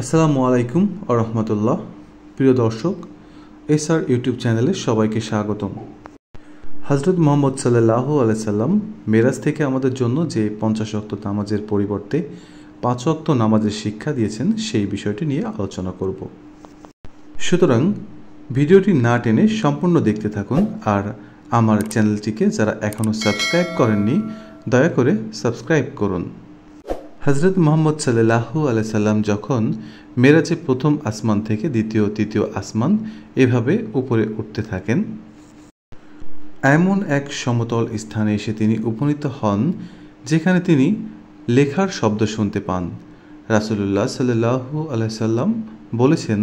আসসালামু আলাইকুম ওয়া রাহমাতুল্লাহ। প্রিয় দর্শক, এসআর ইউটিউব চ্যানেলে সবাইকে স্বাগতম। হযরত মুহাম্মদ সাল্লাল্লাহু আলাইহি সাল্লাম মেরাজ থেকে আমাদের জন্য যে 50 ওয়াক্ত নামাজের পরিবর্তে 5 ওয়াক্ত নামাজের শিক্ষা দিয়েছেন সেই বিষয়টি নিয়ে আলোচনা করব। সুতরাং ভিডিওটি না টেনে সম্পূর্ণ দেখতে থাকুন, আর আমার চ্যানেলটিকে যারা এখনও সাবস্ক্রাইব করেননি দয়া করে সাবস্ক্রাইব করুন। হযরত মুহাম্মদ সাল্লাল্লাহু আলাইহি সাল্লাম যখন মেরাজে প্রথম আসমান থেকে দ্বিতীয় তৃতীয় আসমান এভাবে উপরে উঠতে থাকেন, এমন এক সমতল স্থানে এসে তিনি উপনীত হন যেখানে তিনি লেখার শব্দ শুনতে পান। রাসূলুল্লাহ সাল্লাল্লাহু আলাইহি সাল্লাম বলেছেন,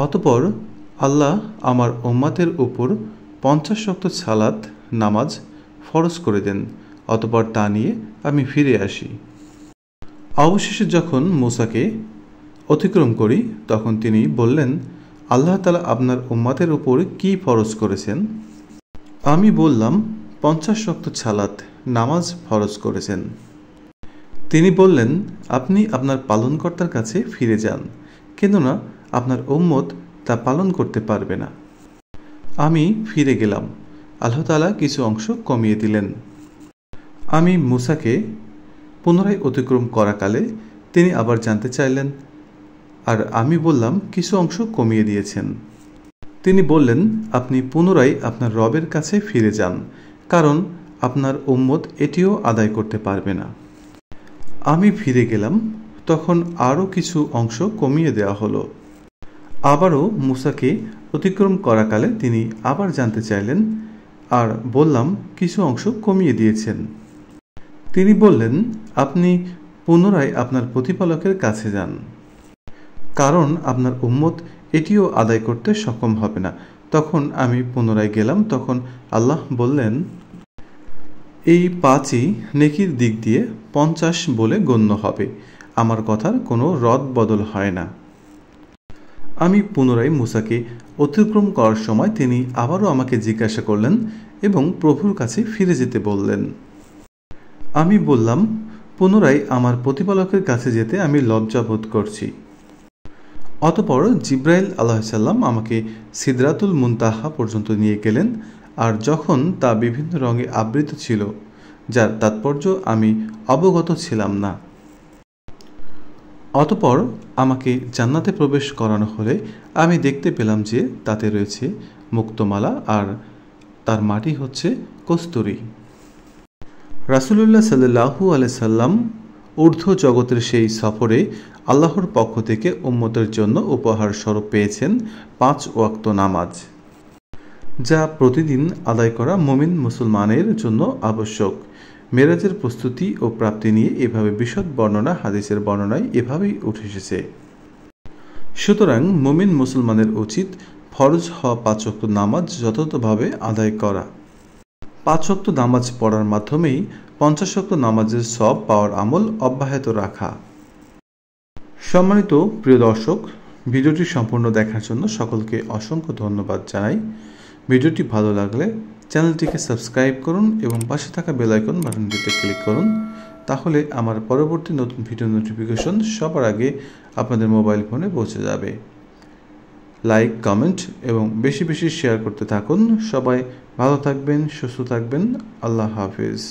অতঃপর আল্লাহ আমার উম্মতের উপর 50 ওয়াক্ত সালাত নামাজ ফরজ করে দেন, অতঃপর তা নিয়ে আমি ফিরে আসি। অবশেষে যখন মূসাকে অতিক্রম করি তখন তিনি বললেন, আল্লাহ তাআলা আপনার উম্মতের উপর কি ফরজ করেছেন? আমি বললাম, 50 ওয়াক্ত সালাত নামাজ ফরজ করেছেন। তিনি বললেন, আপনি আপনার পালনকর্তার কাছে ফিরে যান, কেননা আপনার উম্মত তা পালন করতে পারবে না। আমি ফিরে গেলাম, আল্লাহ তাআলা কিছু অংশ কমিয়ে দিলেন। আমি মূসাকে পুনরায় অতিক্রম করাকালে তিনি আবার জানতে চাইলেন, আর আমি বললাম কিছু অংশ কমিয়ে দিয়েছেন। তিনি বললেন, আপনি পুনরায় আপনার রবের কাছে ফিরে যান, কারণ আপনার উম্মত এটিও আদায় করতে পারবে না। আমি ফিরে গেলাম, তখন আরও কিছু অংশ কমিয়ে দেওয়া হলো। আবারও মূসাকে অতিক্রম করাকালে তিনি আবার জানতে চাইলেন, আর বললাম কিছু অংশ কমিয়ে দিয়েছেন। তিনি বললেন, আপনি পুনরায় আপনার প্রতিপালকের কাছে যান, কারণ আপনার উম্মত এটিও আদায় করতে সক্ষম হবে না। তখন আমি পুনরায় গেলাম, তখন আল্লাহ বললেন, এই 5ই নেকির দিক দিয়ে 50 বলে গণ্য হবে, আমার কথার কোনো রদ বদল হয় না। আমি পুনরায় মূসাকে অতিক্রম করার সময় তিনি আবারও আমাকে জিজ্ঞাসা করলেন এবং প্রভুর কাছে ফিরে যেতে বললেন। আমি বললাম, পুনরায় আমার প্রতিপালকের কাছে যেতে আমি লজ্জা বোধ করছি। অতঃপর জিব্রাইল আলাইহিস সালাম আমাকে সিদরাতুল মুনতাহা পর্যন্ত নিয়ে গেলেন, আর যখন তা বিভিন্ন রঙে আবৃত ছিল যার তাৎপর্য আমি অবগত ছিলাম না। অতঃপর আমাকে জান্নাতে প্রবেশ করানো হলে আমি দেখতে পেলাম যে তাতে রয়েছে মুক্তমালা, আর তার মাটি হচ্ছে কস্তুরী। রাসূলুল্লাহ সাল্লাল্লাহু আলাইহি সাল্লাম ঊর্ধ্ব জগতের সেই সফরে আল্লাহর পক্ষ থেকে উম্মতের জন্য উপহার স্বরূপ পেয়েছেন 5 ওয়াক্ত নামাজ, যা প্রতিদিন আদায় করা মুমিন মুসলমানের জন্য আবশ্যক। মেরাজের প্রস্তুতি ও প্রাপ্তি নিয়ে এভাবে বিশদ বর্ণনা হাদিসের বর্ণনায় এভাবেই উঠে এসেছে। সুতরাং মুমিন মুসলমানের উচিত ফরজ হওয়া 5 ওয়াক্ত নামাজ যথাযথভাবে আদায় করা। 5 ওয়াক্ত নামাজ পড়ার মাধ্যমেই 50 ওয়াক্ত নামাজের সওয়াব পাওয়ার আমল অব্যাহত রাখা। সম্মানিত প্রিয় দর্শক, ভিডিওটি সম্পূর্ণ দেখার জন্য সকলকে অসংখ্য ধন্যবাদ জানাই। ভিডিওটি ভালো লাগলে চ্যানেলটিকে সাবস্ক্রাইব করুন এবং পাশে থাকা বেল আইকন বাটনটিতে ক্লিক করুন, তাহলে আমার পরবর্তী নতুন ভিডিও নোটিফিকেশন সবার আগে আপনাদের মোবাইল ফোনে পৌঁছে যাবে। লাইক, কমেন্ট এবং বেশি বেশি শেয়ার করতে থাকুন। সবাই ভালো থাকবেন, সুস্থ থাকবেন। আল্লাহ হাফেজ।